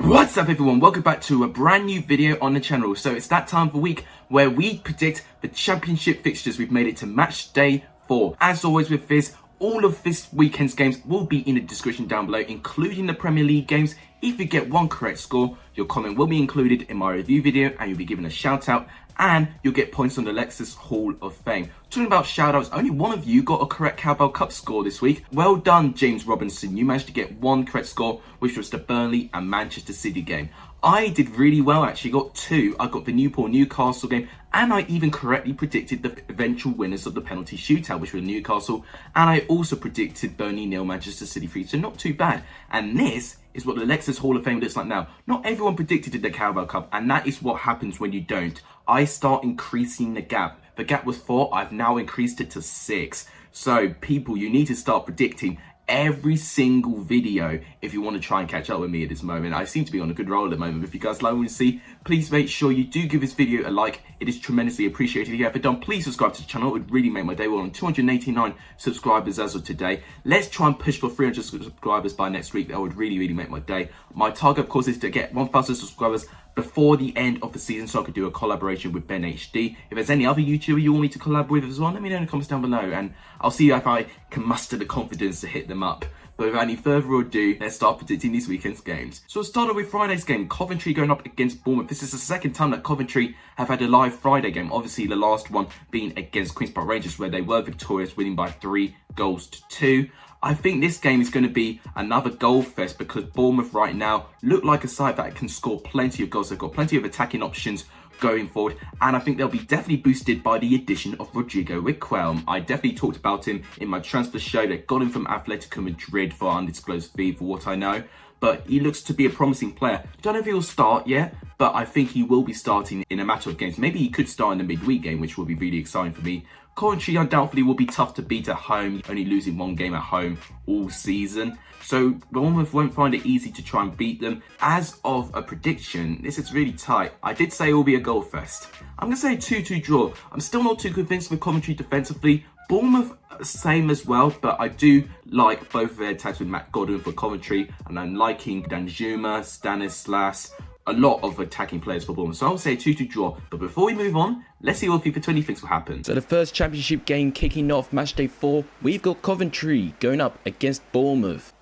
What's up everyone, welcome back to a brand new video on the channel. So it's that time of the week where we predict the championship fixtures. We've made it to match day 4. As always with this, all of this weekend's games will be in the description down below, including the Premier League games. If you get one correct score, your comment will be included in my review video and you'll be given a shout out and you'll get points on the Lexus Hall of Fame. Talking about shout-outs, only one of you got a correct Carabao Cup score this week. Well done, James Robinson. You managed to get one correct score, which was the Burnley and Manchester City game. I did really well, actually. Got 2. I got the Newcastle game, and I even correctly predicted the eventual winners of the penalty shootout, which were Newcastle, and I also predicted Burnley 0, Manchester City 3, so not too bad. And this is what the Lexus Hall of Fame looks like now. Not everyone predicted the Carabao Cup, and that is what happens when you don't. I start increasing the gap. The gap was 4, I've now increased it to 6. So people, you need to start predicting every single video if you want to try and catch up with me at this moment. I seem to be on a good roll at the moment. If you guys like what you see, please make sure you do give this video a like. It is tremendously appreciated. If you haven't done, please subscribe to the channel. It would really make my day. We're on 289 subscribers as of today. Let's try and push for 300 subscribers by next week. That would really make my day. My target, of course, is to get 1,000 subscribers before the end of the season, so I could do a collaboration with BenHD. If there's any other YouTuber you want me to collab with as well, let me know in the comments down below, and I'll see if I can muster the confidence to hit them up. But without any further ado, let's start predicting this weekend's games. So we'll start off with Friday's game, Coventry going up against Bournemouth. This is the second time that Coventry have had a live Friday game. Obviously, the last one being against Queen's Park Rangers, where they were victorious, winning by 3 goals to 2. I think this game is going to be another goal fest because Bournemouth right now look like a side that can score plenty of goals. They've got plenty of attacking options going forward, and I think they'll be definitely boosted by the addition of Rodrigo Wycombe. I definitely talked about him in my transfer show. They got him from Atletico Madrid for undisclosed fee, for what I know, but he looks to be a promising player. Don't know if he'll start yet, but I think he will be starting in a matter of games. Maybe he could start in the midweek game, which will be really exciting for me. Coventry undoubtedly will be tough to beat at home, only losing 1 game at home all season. So Bournemouth won't find it easy to try and beat them. As of a prediction, this is really tight. I did say it will be a goal fest. I'm going to say a 2-2 draw. I'm still not too convinced with Coventry defensively. Bournemouth, same as well, but I do like both of their attacks with Matt Godwin for Coventry, and I'm liking Danjuma, Stanislas, a lot of attacking players for Bournemouth. So I'll say a 2-2 draw. But before we move on, let's see what FIFA 20 thinks will happen. So the first championship game kicking off match day 4. We've got Coventry going up against Bournemouth.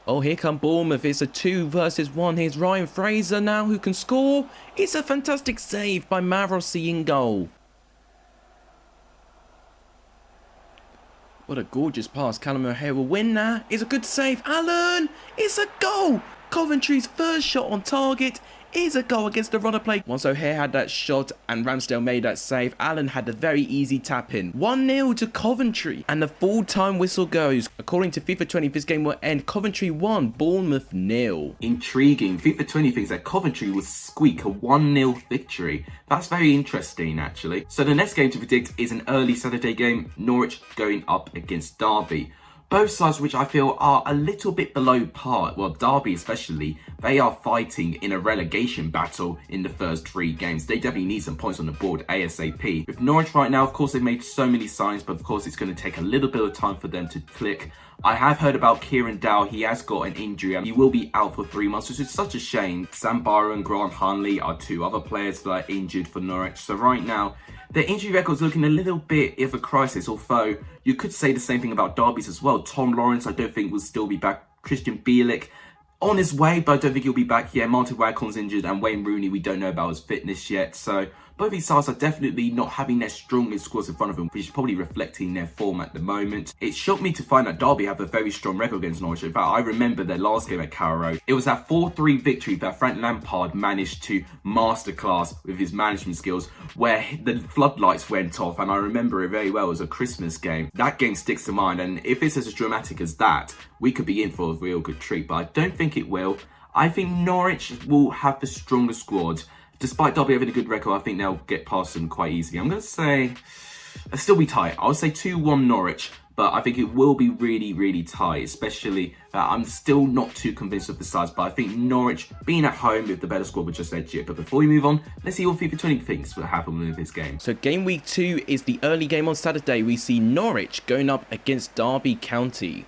Oh, here come Bournemouth. It's a 2 versus 1. Here's Ryan Fraser now who can score. It's a fantastic save by Mavrossi in goal. What a gorgeous pass. Callum O'Hare will win now. It's a good save. Allen! It's a goal! Coventry's first shot on target is a goal against the runner play. Once O'Hare had that shot and Ramsdale made that save, Allen had a very easy tap in. 1-0 to Coventry, and the full-time whistle goes. According to FIFA 20, this game will end Coventry 1, Bournemouth 0. Intriguing. FIFA 20 thinks that Coventry will squeak a 1-0 victory. That's very interesting, actually. So the next game to predict is an early Saturday game, Norwich going up against Derby. Both sides which I feel are a little bit below par. Well, Derby especially, they are fighting in a relegation battle in the first 3 games. They definitely need some points on the board ASAP. With Norwich right now, of course, they've made so many signs, but of course, it's going to take a little bit of time for them to click. I have heard about Kieran Dow. He has got an injury and he will be out for 3 months, which is such a shame. Sam Barrow and Grant Hanley are 2 other players that are injured for Norwich. So right now, their injury record's looking a little bit of a crisis, although you could say the same thing about Derby's as well. Tom Lawrence, I don't think will still be back. Christian Bielik, on his way, but I don't think he'll be back yet. Martin Wagcombe's injured, and Wayne Rooney, we don't know about his fitness yet. So both these sides are definitely not having their strongest squads in front of them, which is probably reflecting their form at the moment. It shocked me to find that Derby have a very strong record against Norwich. In fact, I remember their last game at Carrow Road. It was that 4-3 victory that Frank Lampard managed to masterclass with his management skills, where the floodlights went off, and I remember it very well. It was a Christmas game. That game sticks to mind, and if it's as dramatic as that, we could be in for a real good treat, but I don't think it will. I think Norwich will have the strongest squad. Despite Derby having a good record, I think they'll get past them quite easily. I'm going to say, it'll still be tight. I'll say 2-1 Norwich, but I think it will be really tight, especially I'm still not too convinced of the sides, but I think Norwich, being at home with the better squad, would just edge it. But before we move on, let's see what FIFA 20 thinks will happen with this game. So game week 2 is the early game on Saturday. We see Norwich going up against Derby County.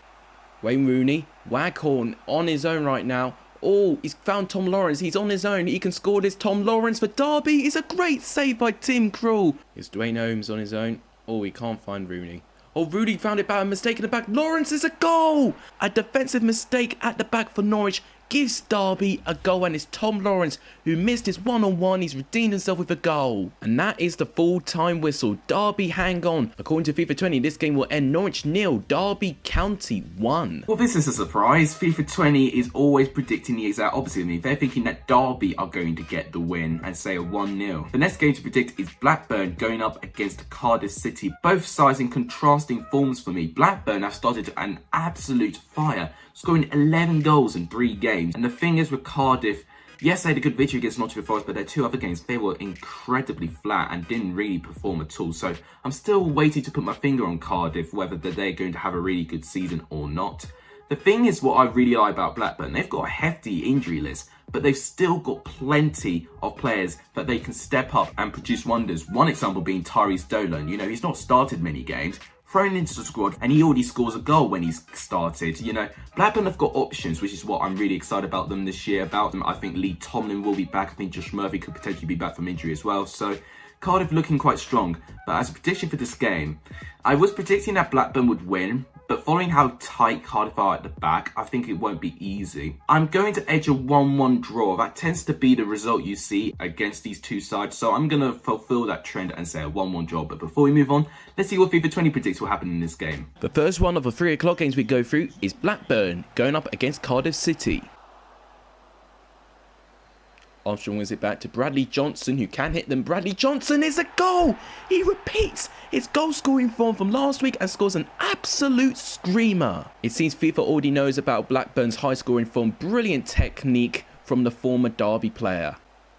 Wayne Rooney, Waghorn on his own right now. Oh, he's found Tom Lawrence. He's on his own. He can score this. Tom Lawrence for Derby. It's a great save by Tim Krul. It's Dwayne Holmes on his own. Oh, he can't find Rooney. Oh, Rudy found it by a mistake in the back. Lawrence is a goal. A defensive mistake at the back for Norwich gives Derby a goal, and it's Tom Lawrence who missed his one-on-one. He's redeemed himself with a goal. And that is the full-time whistle. Derby hang on. According to FIFA 20, this game will end Norwich 0, Derby County 1. Well, this is a surprise. FIFA 20 is always predicting the exact opposite of me. They're thinking that Derby are going to get the win and say a 1-0. The next game to predict is Blackburn going up against Cardiff City. Both sides in contrasting forms for me. Blackburn have started an absolute fire, scoring 11 goals in 3 games. And the thing is with Cardiff, yes, they had a good victory against Nottingham Forest, but their 2 other games, they were incredibly flat and didn't really perform at all. So I'm still waiting to put my finger on Cardiff, whether they're going to have a really good season or not. The thing is, what I really like about Blackburn, they've got a hefty injury list, but they've still got plenty of players that they can step up and produce wonders. One example being Tyrese Dolan. You know, he's not started many games, thrown into the squad, and he already scores a goal when he's started. You know, Blackburn have got options, which is what I'm really excited about them this year. About them, I think Lee Tomlin will be back. I think Josh Murphy could potentially be back from injury as well. So Cardiff looking quite strong. But as a prediction for this game, I was predicting that Blackburn would win, but following how tight Cardiff are at the back, I think it won't be easy. I'm going to edge a 1-1 draw. That tends to be the result you see against these two sides, so I'm going to fulfill that trend and say a 1-1 draw. But before we move on, let's see what FIFA 20 predicts will happen in this game. The first one of the 3 o'clock games we go through is Blackburn going up against Cardiff City. Armstrong wins it back to Bradley Johnson, who can hit them. Bradley Johnson is a goal! He repeats his goal scoring form from last week and scores an absolute screamer. It seems FIFA already knows about Blackburn's high scoring form. Brilliant technique from the former Derby player.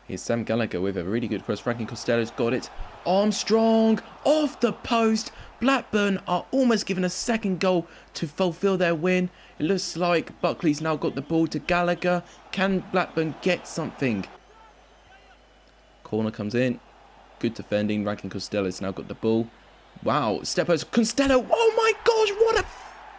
Here's Sam Gallagher with a really good cross. Franklin Costello's got it. Armstrong off the post. Blackburn are almost given a second goal to fulfill their win. It looks like Buckley's now got the ball to Gallagher. Can Blackburn get something? Corner comes in. Good defending. Franklin Costello's now got the ball. Wow. Step over. Costello. Oh my gosh. What a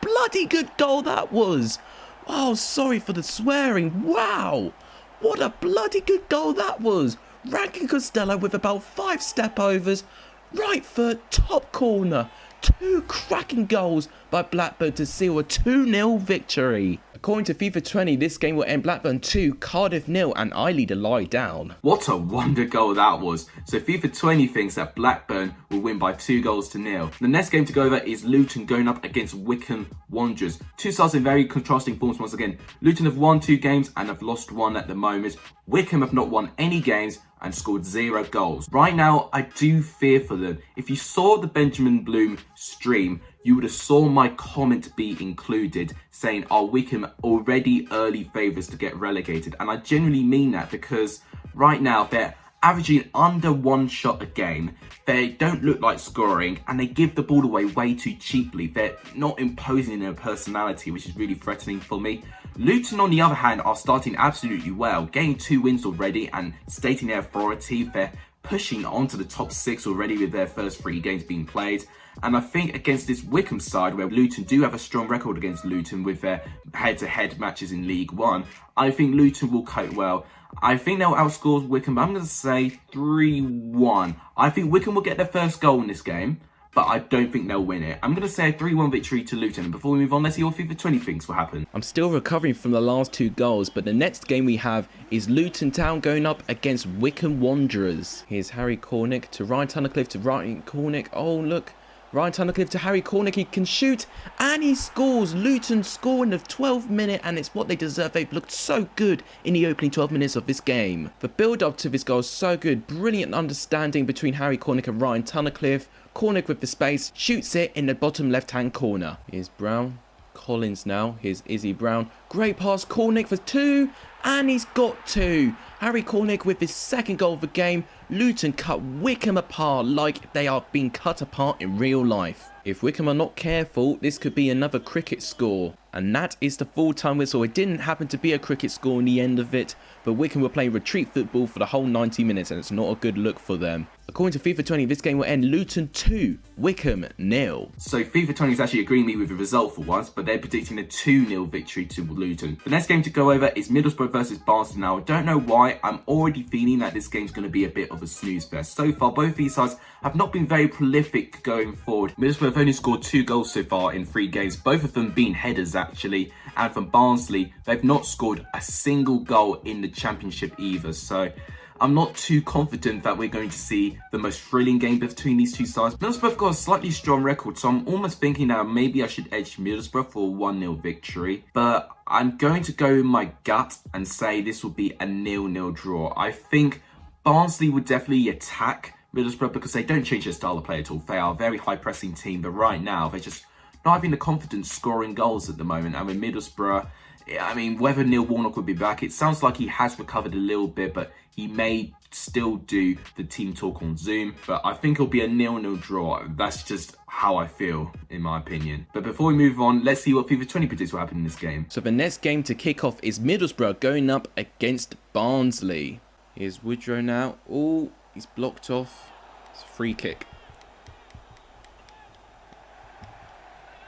bloody good goal that was. Oh, sorry for the swearing. Wow. What a bloody good goal that was. Franklin Costello with about 5 step overs. Right foot, top corner. 2 cracking goals by Blackburn to seal a 2-0 victory. According to FIFA 20, this game will end Blackburn 2, Cardiff 0, and I lead a lie down. What a wonder goal that was. So FIFA 20 thinks that Blackburn will win by 2-0. The next game to go over is Luton going up against Wycombe Wanderers. 2 sides in very contrasting forms once again. Luton have won 2 games and have lost 1 at the moment. Wycombe have not won any games and scored 0 goals. Right now, I do fear for them. If you saw the Benjamin Bloom stream, you would have saw my comment be included saying, are Wycombe already early favourites to get relegated? And I genuinely mean that, because right now they're averaging under 1 shot a game. They don't look like scoring, and they give the ball away way too cheaply. They're not imposing their personality, which is really threatening for me. Luton, on the other hand, are starting absolutely well, getting 2 wins already and stating their authority. They're pushing onto the top 6 already with their first 3 games being played. And I think against this Wycombe side, where Luton do have a strong record against Luton with their head-to-head matches in League One, I think Luton will cope well. I think they'll outscore Wycombe, but I'm going to say 3-1. I think Wycombe will get their first goal in this game, but I don't think they'll win it. I'm going to say a 3-1 victory to Luton. And before we move on, let's see what FIFA 20 thinks will happen. I'm still recovering from the last 2 goals, but the next game we have is Luton Town going up against Wycombe Wanderers. Here's Harry Cornick to Ryan Tunnicliffe to Ryan Cornick. Oh, look. Ryan Tunnicliffe to Harry Cornick. He can shoot and he scores. Luton score in the 12th minute, and it's what they deserve. They've looked so good in the opening 12 minutes of this game. The build-up to this goal is so good. Brilliant understanding between Harry Cornick and Ryan Tunnicliffe. Cornick with the space, shoots it in the bottom left-hand corner. Here's Brown. Collins now. Here's Izzy Brown. Great pass. Cornick for 2. And he's got 2. Harry Cornick with his 2nd goal of the game. Luton cut Wycombe apart like they are being cut apart in real life. If Wycombe are not careful, this could be another cricket score. And that is the full-time whistle. It didn't happen to be a cricket score in the end of it, but Wycombe were playing retreat football for the whole 90 minutes, and it's not a good look for them. According to FIFA 20, this game will end Luton 2, Wycombe 0. So FIFA 20 is actually agreeing me with the result for once, but they're predicting a 2-0 victory to Luton. The next game to go over is Middlesbrough versus Barnsley. Now, I don't know why, I'm already feeling that this game's going to be a bit of a snooze fest. So far, both these sides have not been very prolific going forward. Middlesbrough have only scored 2 goals so far in 3 games, both of them being headers actually. And from Barnsley, they've not scored a single goal in the Championship either. So I'm not too confident that we're going to see the most thrilling game between these two sides. Middlesbrough have got a slightly strong record, so I'm almost thinking now maybe I should edge Middlesbrough for a 1-0 victory. But I'm going to go with my gut and say this will be a 0-0 draw. I think Barnsley would definitely attack Middlesbrough because they don't change their style of play at all. They are a very high-pressing team, but right now they're just not having the confidence scoring goals at the moment. And with Middlesbrough, I mean, whether Neil Warnock will be back, it sounds like he has recovered a little bit, but he may still do the team talk on Zoom. But I think it'll be a 0-0 draw. That's just how I feel, in my opinion. But before we move on, let's see what FIFA 20 predicts will happen in this game. So the next game to kick off is Middlesbrough going up against Barnsley. Here's Woodrow now. Oh, he's blocked off. It's a free kick.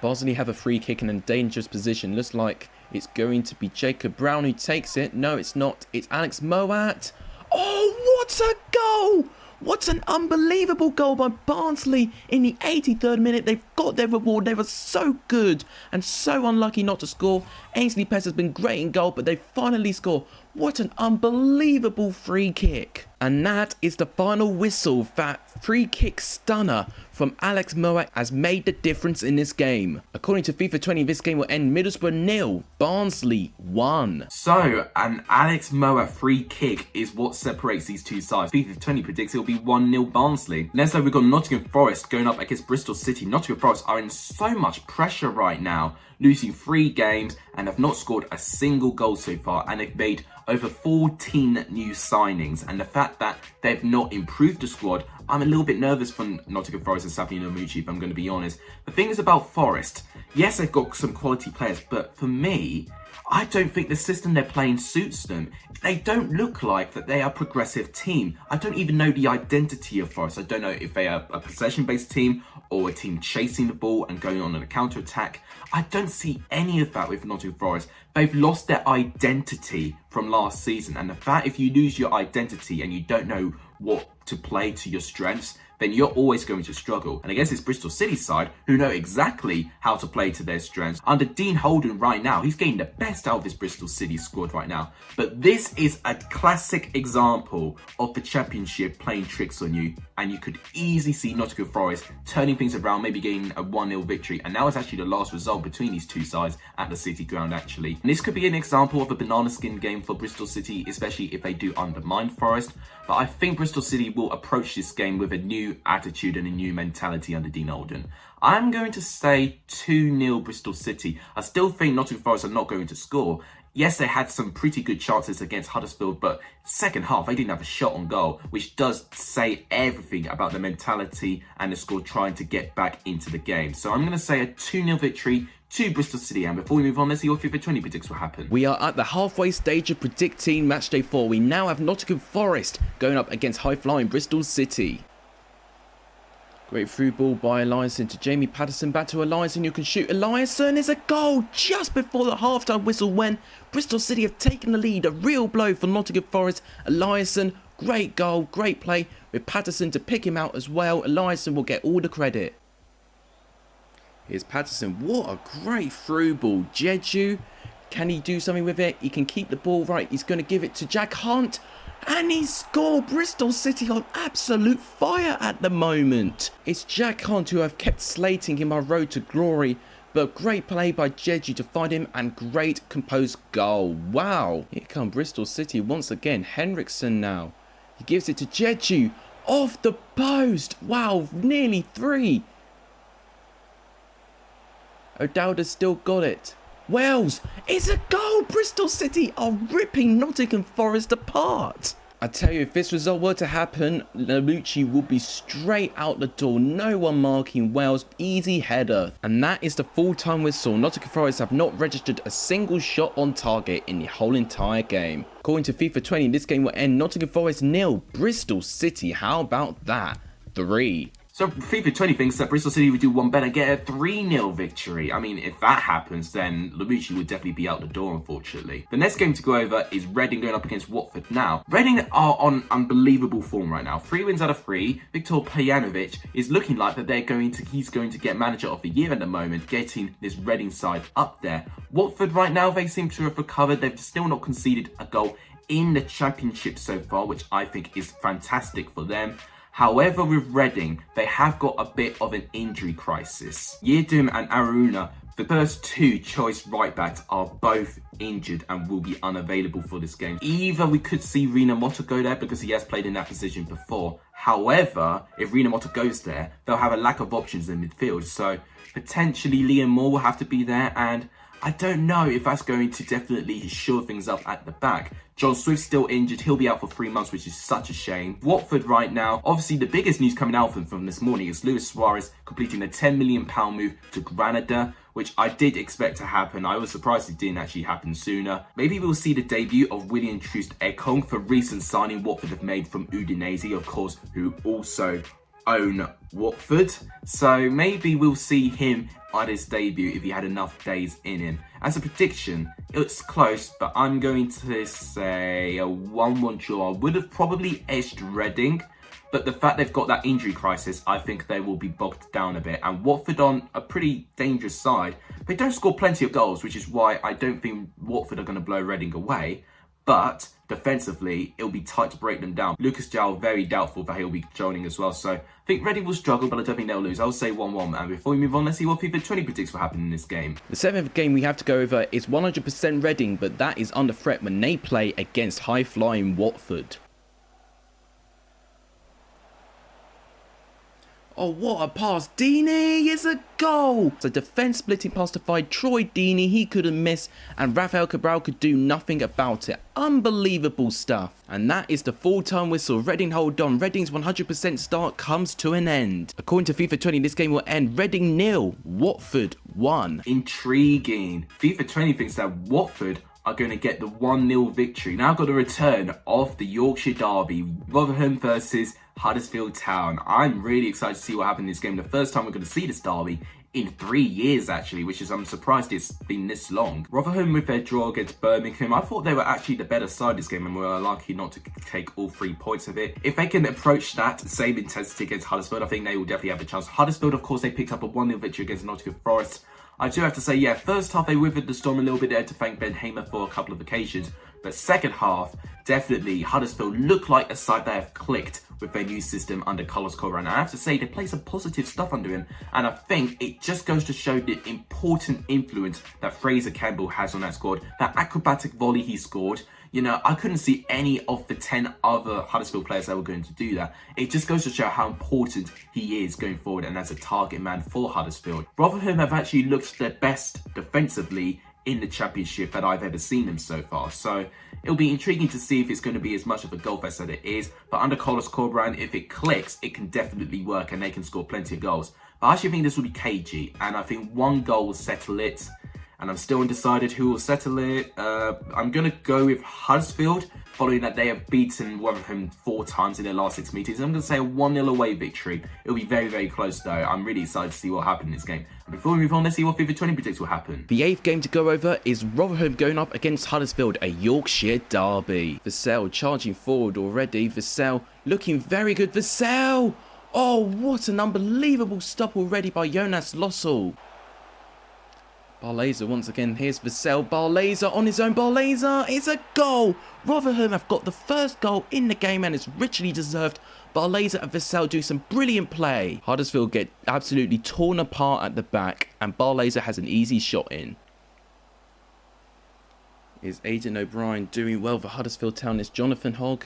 Barnsley have a free kick in a dangerous position. Looks like it's going to be Jacob Brown who takes it. No, it's not. It's Alex Moat. Oh, what a goal! What an unbelievable goal by Barnsley in the 83rd minute. They've got their reward. They were so good and so unlucky not to score. Ainsley Pest has been great in goal, but they finally score. What an unbelievable free kick. And that is the final whistle. That free kick stunner from Alex Moat has made the difference in this game. According to FIFA 20, this game will end Middlesbrough 0, Barnsley 1. So, an Alex Moat free kick is what separates these two sides. FIFA 20 predicts it'll be 1-0 Barnsley. Next up, we've got Nottingham Forest going up against Bristol City. Nottingham Forest are in so much pressure right now, losing 3 games and have not scored a single goal so far, and they've made over 14 new signings. And the fact that they've not improved the squad, I'm a little bit nervous from Nottingham Forest and Safi Nomuchi, if I'm going to be honest. The thing is about Forest, yes, they've got some quality players, but for me, I don't think the system they're playing suits them. They don't look like that they are a progressive team. I don't even know the identity of Forest. I don't know if they are a possession-based team or a team chasing the ball and going on a counter-attack. I don't see any of that with Nottingham Forest. They've lost their identity from last season. And the fact if you lose your identity and you don't know what to play to your strengths, then you're always going to struggle. And I guess it's Bristol City side who know exactly how to play to their strengths. Under Dean Holden right now, he's getting the best out of this Bristol City squad right now. But this is a classic example of the Championship playing tricks on you. And you could easily see Nottingham Forest turning things around, maybe getting a 1-0 victory. And that was actually the last result between these two sides at the City ground, actually. And this could be an example of a banana skin game for Bristol City, especially if they do undermine Forest. But I think Bristol City will approach this game with a new attitude and a new mentality under Dean Holden. I'm going to say 2-0 Bristol City. I still think Nottingham Forest are not going to score. Yes, they had some pretty good chances against Huddersfield, but second half, they didn't have a shot on goal, which does say everything about the mentality and the squad trying to get back into the game. So I'm going to say a 2-0 victory to Bristol City. And before we move on, let's see what FIFA 20 predicts will happen. We are at the halfway stage of predicting Matchday 4. We now have Nottingham Forest going up against high-flying Bristol City. Great through ball by Eliasson to Jamie Patterson. Back to Eliasson, who can shoot. Eliasson is a goal just before the half-time whistle when Bristol City have taken the lead. A real blow for Nottingham Forest. Eliasson, great goal, great play with Patterson to pick him out as well. Eliasson will get all the credit. Here's Patterson. What a great through ball. Jeju, can he do something with it? He can keep the ball right. He's going to give it to Jack Hunt. And he scored. Bristol City on absolute fire at the moment. It's Jack Hunt who I've kept slating in my road to glory. But great play by Jeju to find him and great composed goal. Wow. Here come Bristol City once again. Henriksen now. He gives it to Jeju. Off the post. Wow. Nearly 3. O'Dowda's still got it. Wells, it's a goal! Bristol City are ripping Nottingham Forest apart. I tell you, if this result were to happen, Luton would be straight out the door. No one marking Wales. Easy header. And that is the full-time whistle. Nottingham Forest have not registered a single shot on target in the whole entire game. According to FIFA 20, this game will end Nottingham Forest 0, Bristol City. How about that? 3. So FIFA 20 thinks that Bristol City would do one better, get a 3-0 victory. I mean, if that happens, then Luton would definitely be out the door, unfortunately. The next game to go over is Reading going up against Watford. Now, Reading are on unbelievable form right now. 3 wins out of 3. Viktor Pejanovic is looking like that he's going to get manager of the year at the moment, getting this Reading side up there. Watford right now, they seem to have recovered. They've still not conceded a goal in the Championship so far, which I think is fantastic for them. However, with Reading, they have got a bit of an injury crisis. Yildirim and Aruna, the first 2 choice right backs, are both injured and will be unavailable for this game. Either we could see Rina Motta go there because he has played in that position before. However, if Rina Motta goes there, they'll have a lack of options in midfield. So potentially Liam Moore will have to be there, and I don't know if that's going to definitely shore things up at the back. John Swift's still injured. He'll be out for 3 months, which is such a shame. Watford right now, obviously the biggest news coming out from this morning is Luis Suarez completing a £10 million move to Granada, which I did expect to happen. I was surprised it didn't actually happen sooner. Maybe we'll see the debut of William Troost-Ekong for recent signing Watford have made from Udinese, of course, who also own Watford. So maybe we'll see him at his debut if he had enough days in him. As a prediction, it's close, but I'm going to say a 1-1 draw. I would have probably edged Reading, but the fact they've got that injury crisis, I think they will be bogged down a bit. And Watford on a pretty dangerous side. They don't score plenty of goals, which is why I don't think Watford are going to blow Reading away. But defensively, it'll be tight to break them down. Lucas João, very doubtful that he'll be joining as well. So I think Reading will struggle, but I don't think they'll lose. I'll say 1-1. And before we move on, let's see what FIFA 20 predicts will happen in this game. The 7th game we have to go over is 100% Reading, but that is under threat when they play against high-flying Watford. Oh, what a pass. Deeney is a goal. So defence splitting past to find Troy Deeney. He couldn't miss. And Rafael Cabral could do nothing about it. Unbelievable stuff. And that is the full-time whistle. Reading hold on. Reading's 100% start comes to an end. According to FIFA 20, this game will end Reading 0, Watford 1. Intriguing. FIFA 20 thinks that Watford are going to get the 1-0 victory. Now got a return of the Yorkshire derby. Rotherham versus Huddersfield Town. I'm really excited to see what happens in this game. The first time we're going to see this derby in 3 years, actually, which is, I'm surprised it's been this long. Rotherham with their draw against Birmingham. I thought they were actually the better side this game and were lucky not to take all 3 points of it. If they can approach that same intensity against Huddersfield, I think they will definitely have a chance. Huddersfield, of course, they picked up a 1-0 victory against Nottingham Forest. I do have to say, yeah, first half they withered the storm a little bit there to thank Ben Hamer for a couple of occasions. But second half, definitely Huddersfield look like a side that have clicked with their new system under Carlos Corberán. And I have to say, they play some positive stuff under him. And I think it just goes to show the important influence that Fraser Campbell has on that squad. That acrobatic volley he scored. You know, I couldn't see any of the 10 other Huddersfield players that were going to do that. It just goes to show how important he is going forward and as a target man for Huddersfield. Rotherham have actually looked their best defensively in the Championship that I've ever seen them so far. So it'll be intriguing to see if it's going to be as much of a goal fest as it is. But under Carlos Corberán, if it clicks, it can definitely work and they can score plenty of goals. But I actually think this will be cagey. And I think 1 goal will settle it. And I'm still undecided who will settle it. I'm going to go with Huddersfield, following that they have beaten Rotherham 4 times in their last 6 meetings. I'm going to say a 1-0 away victory. It'll be very, very close though. I'm really excited to see what happens in this game. And before we move on, let's see what FIFA 20 predicts will happen. The 8th game to go over is Rotherham going up against Huddersfield, a Yorkshire derby. Vassell charging forward already. Vassell looking very good. Vassell! Oh, what an unbelievable stop already by Jonas Lossell. Barlaser once again, here's Vassell, Barlaser on his own, Barlaser, it's a goal! Rotherham have got the first goal in the game and it's richly deserved. Barlaser and Vassell do some brilliant play. Huddersfield get absolutely torn apart at the back and Barlaser has an easy shot in. Is Aidan O'Brien doing well for Huddersfield Town? Is Jonathan Hogg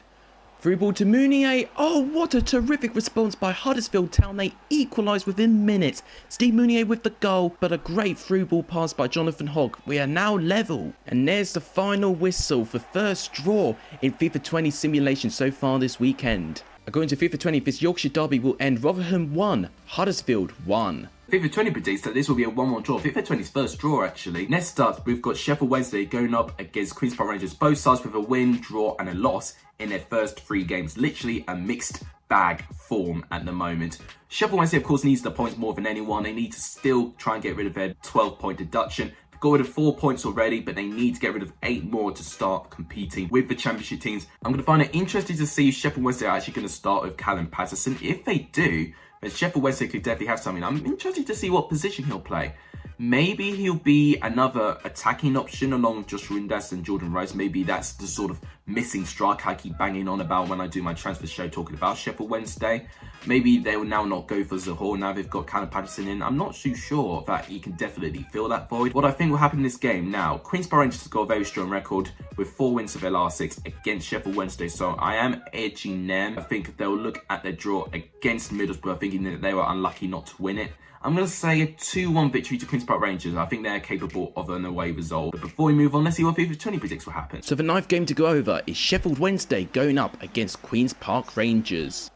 Through ball to Mounier. Oh, what a terrific response by Huddersfield Town. They equalised within minutes. Steve Mounier with the goal, but a great through ball pass by Jonathan Hogg. We are now level. And there's the final whistle for first draw in FIFA 20 simulation so far this weekend. According to FIFA 20, this Yorkshire derby will end Rotherham 1, Huddersfield 1. FIFA 20 predicts that this will be a 1-1 draw. FIFA 20's first draw, actually. Next up, we've got Sheffield Wednesday going up against Queen's Park Rangers. Both sides with a win, draw and a loss in their first 3 games. Literally a mixed bag form at the moment. Sheffield Wednesday, of course, needs the points more than anyone. They need to still try and get rid of their 12-point deduction. They've got rid of 4 points already, but they need to get rid of 8 more to start competing with the championship teams. I'm going to find it interesting to see if Sheffield Wednesday are actually going to start with Callum Patterson. If they do, then Sheffield Wednesday could definitely have something. I'm interested to see what position he'll play. Maybe he'll be another attacking option along with Josh Windass and Jordan Rice. Maybe that's the sort of missing striker I keep banging on about when I do my transfer show talking about Sheffield Wednesday. Maybe they will now not go for Zahor now they've got Callum Patterson in. I'm not too sure that he can definitely fill that void. What I think will happen in this game now, Queen's Park Rangers has got a very strong record with 4 wins of their last 6 against Sheffield Wednesday. So I am edging them. I think they'll look at their draw against Middlesbrough thinking that they were unlucky not to win it. I'm going to say a 2-1 victory to Queen's Park Rangers. I think they're capable of an away result. But before we move on, let's see what FIFA 20 predicts will happen. So the 9th game to go over is Sheffield Wednesday going up against Queen's Park Rangers.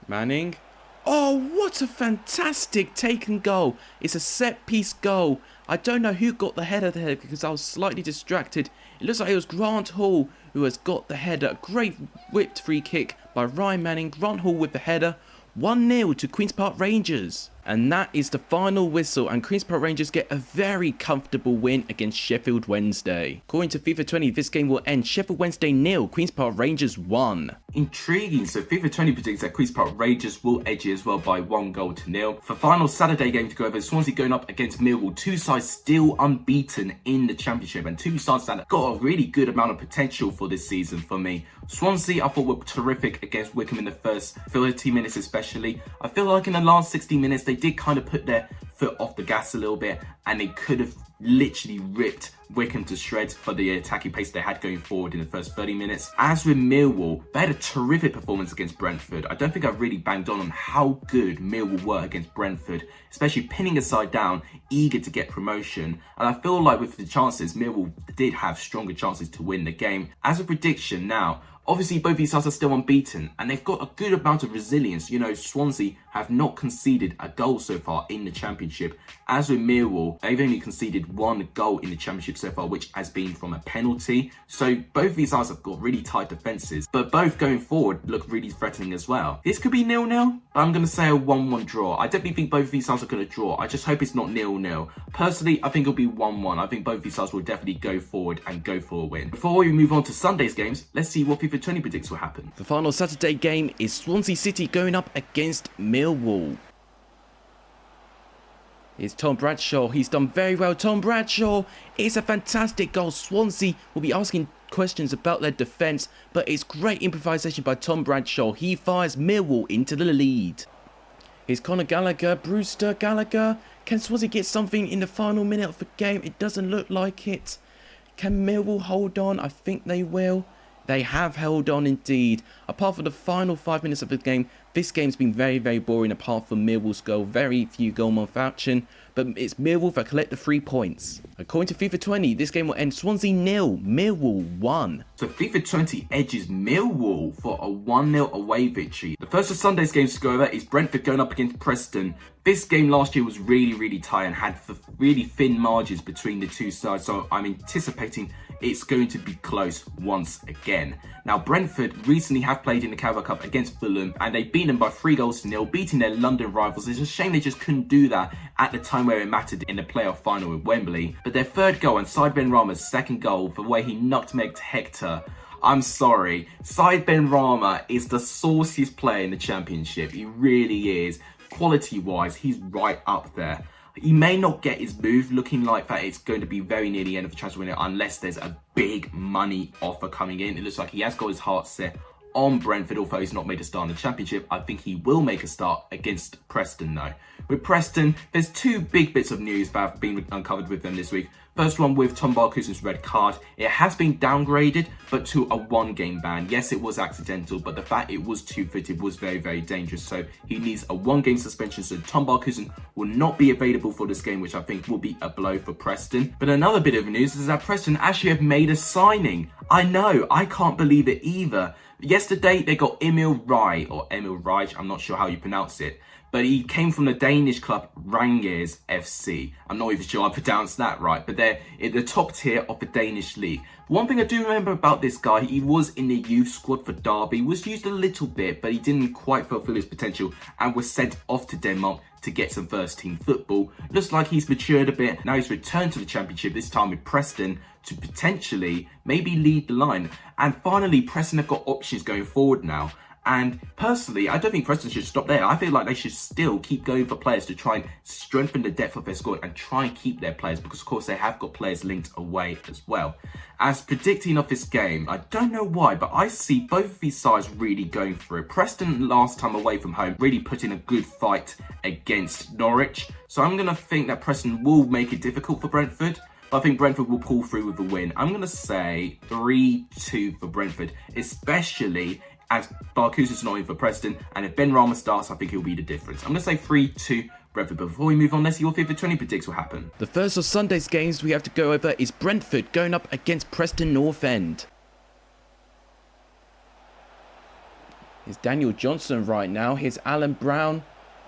Manning. Oh, what a fantastic taken goal. It's a set-piece goal. I don't know who got the header there because I was slightly distracted. It looks like it was Grant Hall who has got the header. Great whipped free kick by Ryan Manning. Grant Hall with the header. 1-0 to Queen's Park Rangers. And that is the final whistle, and Queen's Park Rangers get a very comfortable win against Sheffield Wednesday. According to FIFA 20, this game will end Sheffield Wednesday 0, Queen's Park Rangers 1. Intriguing. So FIFA 20 predicts that Queen's Park Rangers will edge it as well by 1-0. For final Saturday game to go over, Swansea going up against Millwall. 2 sides still unbeaten in the championship, and 2 sides that got a really good amount of potential for this season for me. Swansea I thought were terrific against Wycombe in the first 30 minutes especially. I feel like in the last 60 minutes they did kind of put their foot off the gas a little bit, and they could have literally ripped Wycombe to shreds for the attacking pace they had going forward in the first 30 minutes. As with Millwall, they had a terrific performance against Brentford. I don't think I've really banged on how good Millwall were against Brentford, especially pinning a side down, eager to get promotion. And I feel like with the chances, Millwall did have stronger chances to win the game. As a prediction now, obviously, both these sides are still unbeaten, and they've got a good amount of resilience. You know, Swansea have not conceded a goal so far in the championship. As with Millwall, they've only conceded 1 goal in the championship so far, which has been from a penalty. So both these sides have got really tight defences, but both going forward look really threatening as well. This could be 0-0, but I'm going to say a 1-1 draw. I definitely think both of these sides are going to draw. I just hope it's not 0-0. Personally, I think it'll be 1-1. I think both these sides will definitely go forward and go for a win. Before we move on to Sunday's games, let's see what FIFA 20 predicts will happen. The final Saturday game is Swansea City going up against Millwall. It's Tom Bradshaw. He's done very well. Tom Bradshaw, it's a fantastic goal. Swansea will be asking questions about their defence, but it's great improvisation by Tom Bradshaw. He fires Millwall into the lead. Here's Conor Gallagher, Brewster, Gallagher. Can Swansea get something in the final minute of the game? It doesn't look like it. Can Millwall hold on? I think they will. They have held on indeed. Apart from the final 5 minutes of the game, this game's been very, very boring apart from Millwall's goal. Very few goal action, but it's Millwall that collect the 3 points. According to FIFA 20, this game will end Swansea 0, Millwall 1. So FIFA 20 edges Millwall for a 1-0 away victory. The first of Sunday's games to go over is Brentford going up against Preston. This game last year was really, really tight and had really thin margins between the two sides, so I'm anticipating it's going to be close once again. Now, Brentford recently have played in the Carabao Cup against Fulham, and they beat them by 3-0, beating their London rivals. It's a shame they just couldn't do that at the time where it mattered in the playoff final in Wembley. But their third goal and Said Benrahma's second goal, the way he nutmegged Hector, I'm sorry, Said Benrahma is the sauciest player in the championship. He really is. Quality-wise, he's right up there. He may not get his move looking like that. It's going to be very near the end of the transfer window unless there's a big money offer coming in. It looks like he has got his heart set on Brentford, although he's not made a start in the championship. I think he will make a start against Preston though. With Preston, there's 2 big bits of news that have been uncovered with them this week. First one with Tom Barkhusen's red card. It has been downgraded, but to a 1-game ban. Yes, it was accidental, but the fact it was two-footed was very, very dangerous. So he needs a 1-game suspension. So Tom Barkhusen will not be available for this game, which I think will be a blow for Preston. But another bit of news is that Preston actually have made a signing. I know, I can't believe it either. Yesterday, they got Emil Raj, I'm not sure how you pronounce it, but he came from the Danish club Rangers FC. I'm not even sure I pronounced that right, but they're in the top tier of the Danish league. One thing I do remember about this guy, he was in the youth squad for Derby, was used a little bit, but he didn't quite fulfill his potential and was sent off to Denmark to get some first team football. Looks like he's matured a bit. Now he's returned to the Championship, this time with Preston, to potentially maybe lead the line. And finally, Preston have got options going forward now. And personally, I don't think Preston should stop there. I feel like they should still keep going for players to try and strengthen the depth of their squad and try and keep their players, because of course they have got players linked away as well. As predicting of this game, I don't know why, but I see both of these sides really going for it. Preston last time away from home really put in a good fight against Norwich. So I'm going to think that Preston will make it difficult for Brentford. I think Brentford will pull through with the win. I'm going to say 3-2 for Brentford, especially as Barkhusen's not in for Preston. And if Ben Rama starts, I think he'll be the difference. I'm going to say 3-2 Brentford. But before we move on, let's see what FIFA 20 predicts will happen. The first of Sunday's games we have to go over is Brentford going up against Preston North End. Here's Daniel Johnson right now. Here's Alan Brown.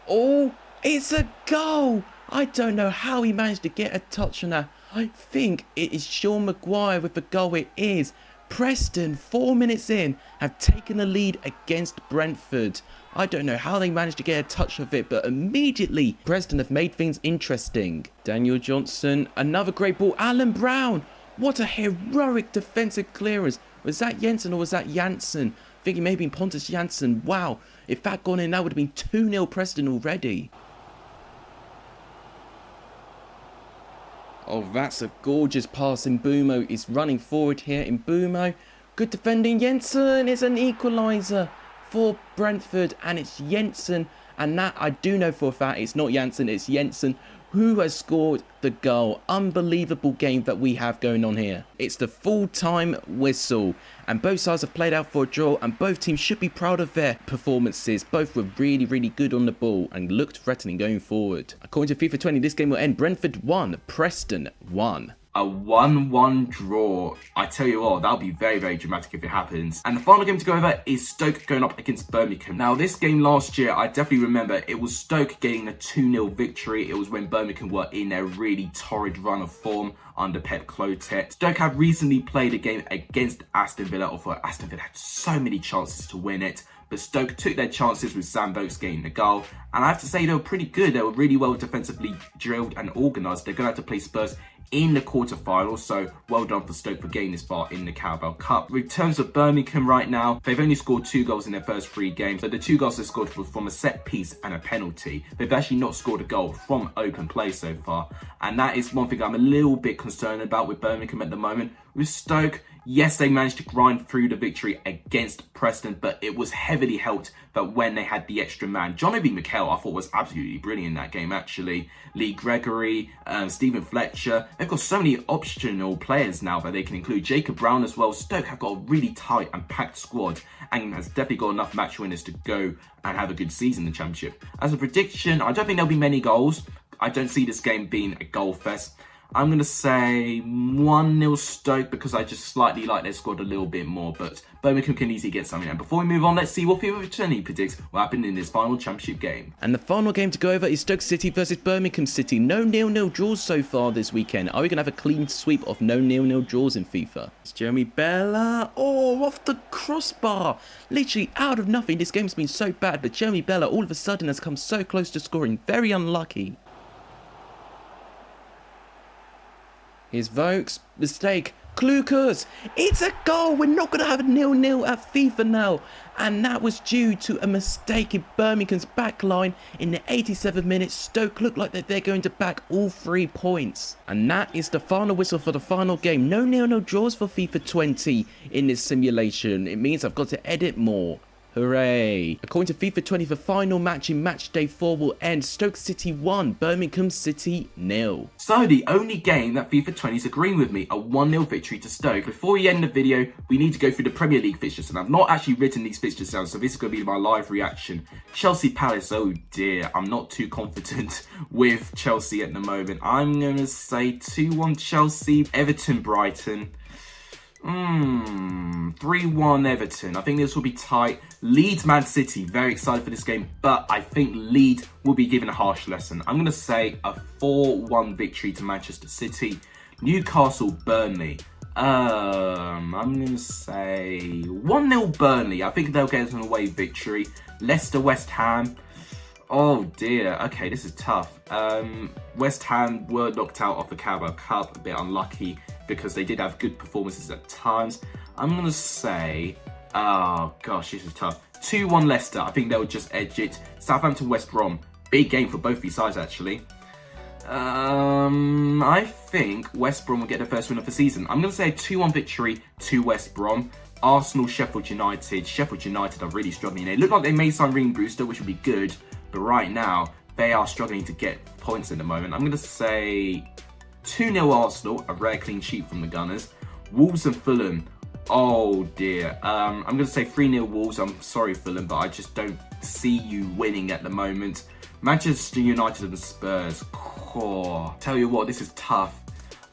Oh, it's a goal! I don't know how he managed to get a touch on that. I think it is Sean Maguire with the goal. It is. Preston, 4 minutes in, have taken the lead against Brentford. I don't know how they managed to get a touch of it, but immediately Preston have made things interesting. Daniel Johnson, another great ball. Alan Brown, what a heroic defensive clearance. Was that Jensen or was that Janssen? I think it may have been Pontus Janssen. Wow, if that gone in, that would have been 2-0 Preston already. Oh, that's a gorgeous pass. Mbumo is running forward here. Mbumo, good defending. Jensen is an equaliser for Brentford, and it's Jensen. And that I do know for a fact, it's not Janssen, it's Jensen who has scored the goal. Unbelievable game that we have going on here. It's the full-time whistle, and both sides have played out for a draw, and both teams should be proud of their performances. Both were really, really good on the ball and looked threatening going forward. According to FIFA 20, this game will end Brentford 1, Preston 1. A 1-1 draw. I tell you what, that'll be very, very dramatic if it happens. And the final game to go over is Stoke going up against Birmingham. Now, this game last year, I definitely remember it was Stoke getting a 2-0 victory. It was when Birmingham were in their really torrid run of form under Pep Clotet. Stoke have recently played a game against Aston Villa, although Aston Villa had so many chances to win it. But Stoke took their chances with Sam Vokes getting the goal. And I have to say, they were pretty good. They were really well defensively drilled and organised. They're going to have to play Spurs in the quarterfinals, so well done for Stoke for getting this far in the Carabao Cup. In terms of Birmingham right now, they've only scored 2 goals in their first 3 games, but the 2 goals they scored were from a set piece and a penalty. They've actually not scored a goal from open play so far, and that is one thing I'm a little bit concerned about with Birmingham at the moment. With Stoke, yes, they managed to grind through the victory against Preston, but it was heavily helped that when they had the extra man. John Obi Mikel, I thought was absolutely brilliant in that game, actually. Lee Gregory, Stephen Fletcher. They've got so many optional players now that they can include. Jacob Brown as well. Stoke have got a really tight and packed squad and has definitely got enough match winners to go and have a good season in the Championship. As a prediction, I don't think there'll be many goals. I don't see this game being a goal fest. I'm going to say 1-0 Stoke because I just slightly like their squad a little bit more, but Birmingham can easily get something. And before we move on, let's see what FIFA 20 predicts will happen in this final Championship game. And the final game to go over is Stoke City versus Birmingham City. No 0-0 draws so far this weekend. Are we going to have a clean sweep of no 0-0 draws in FIFA? It's Jeremy Bella. Oh, off the crossbar. Literally out of nothing. This game's been so bad, but Jeremy Bella all of a sudden has come so close to scoring. Very unlucky. Here's Vokes, mistake, Klukas, it's a goal, we're not going to have a 0-0 at FIFA now, and that was due to a mistake in Birmingham's back line in the 87th minute. Stoke look like they're going to back all 3 points, and that is the final whistle for the final game. No 0-0 draws for FIFA 20 in this simulation. It means I've got to edit more. Hooray! According to FIFA 20, the final match in Matchday 4 will end Stoke City 1, Birmingham City 0. So the only game that FIFA 20 is agreeing with me, a 1-0 victory to Stoke. Before we end the video, we need to go through the Premier League fixtures, and I've not actually written these fixtures down, so this is going to be my live reaction. Chelsea Palace, oh dear, I'm not too confident with Chelsea at the moment. I'm going to say 2-1 Chelsea, Everton Brighton. 3-1 Everton. I think this will be tight. Leeds Man City. Very excited for this game, but I think Leeds will be given a harsh lesson. I'm going to say a 4-1 victory to Manchester City. Newcastle Burnley. I'm going to say 1-0 Burnley. I think they'll get an away victory. Leicester West Ham. Oh dear. Okay, this is tough. West Ham were knocked out of the Carabao Cup. A bit unlucky, because they did have good performances at times. I'm going to say, oh gosh, this is tough. 2-1 Leicester. I think they'll just edge it. Southampton West Brom. Big game for both these sides, actually. I think West Brom will get the first win of the season. I'm going to say a 2-1 victory to West Brom. Arsenal, Sheffield United. Sheffield United are really struggling. They look like they may sign Ring Brewster, which would be good. But right now, they are struggling to get points at the moment. I'm going to say 2-0 Arsenal, a rare clean sheet from the Gunners. Wolves and Fulham. Oh dear. I'm going to say 3-0 Wolves. I'm sorry, Fulham, but I just don't see you winning at the moment. Manchester United and Spurs. Oh, tell you what, this is tough.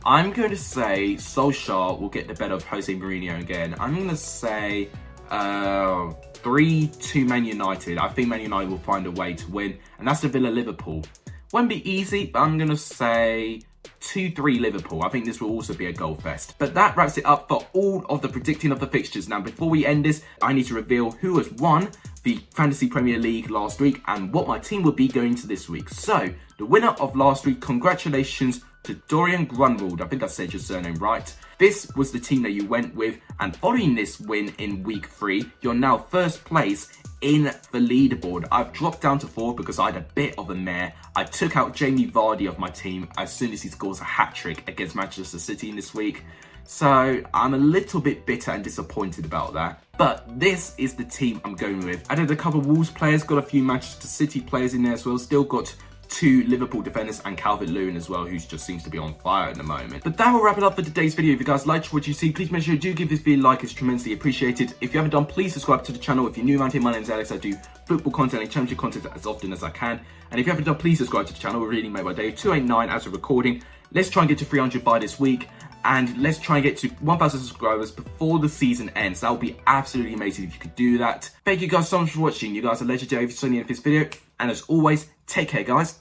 I'm going to say Solskjaer will get the better of Jose Mourinho again. I'm going to say 3-2 Man United. I think Man United will find a way to win. And that's the Villa-Liverpool. Won't be easy, but I'm going to say 2-3 Liverpool. I think this will also be a goal fest. But that wraps it up for all of the predicting of the fixtures. Now, before we end this, I need to reveal who has won the Fantasy Premier League last week and what my team will be going to this week. So, the winner of last week, congratulations to Dorian Grunwald. I think I said your surname right. This was the team that you went with, and following this win in week 3, you're now first place in the leaderboard. I've dropped down to 4 because I had a bit of a mare. I took out Jamie Vardy of my team as soon as he scores a hat-trick against Manchester City in this week. So I'm a little bit bitter and disappointed about that. But this is the team I'm going with. I did a couple of Wolves players, got a few Manchester City players in there as well. Still got 2 Liverpool defenders and Calvert-Lewin as well, who just seems to be on fire at the moment. But that will wrap it up for today's video. If you guys liked what you see, please make sure you do give this video a like. It's tremendously appreciated. If you haven't done, please subscribe to the channel. If you're new around here, my name is Alex. I do football content and championship content as often as I can. And if you haven't done, please subscribe to the channel. We're really made by day 289 as we're recording. Let's try and get to 300 by this week. And let's try and get to 1,000 subscribers before the season ends. That would be absolutely amazing if you could do that. Thank you guys so much for watching. You guys are legendary if you're seeing this video. And as always, take care, guys.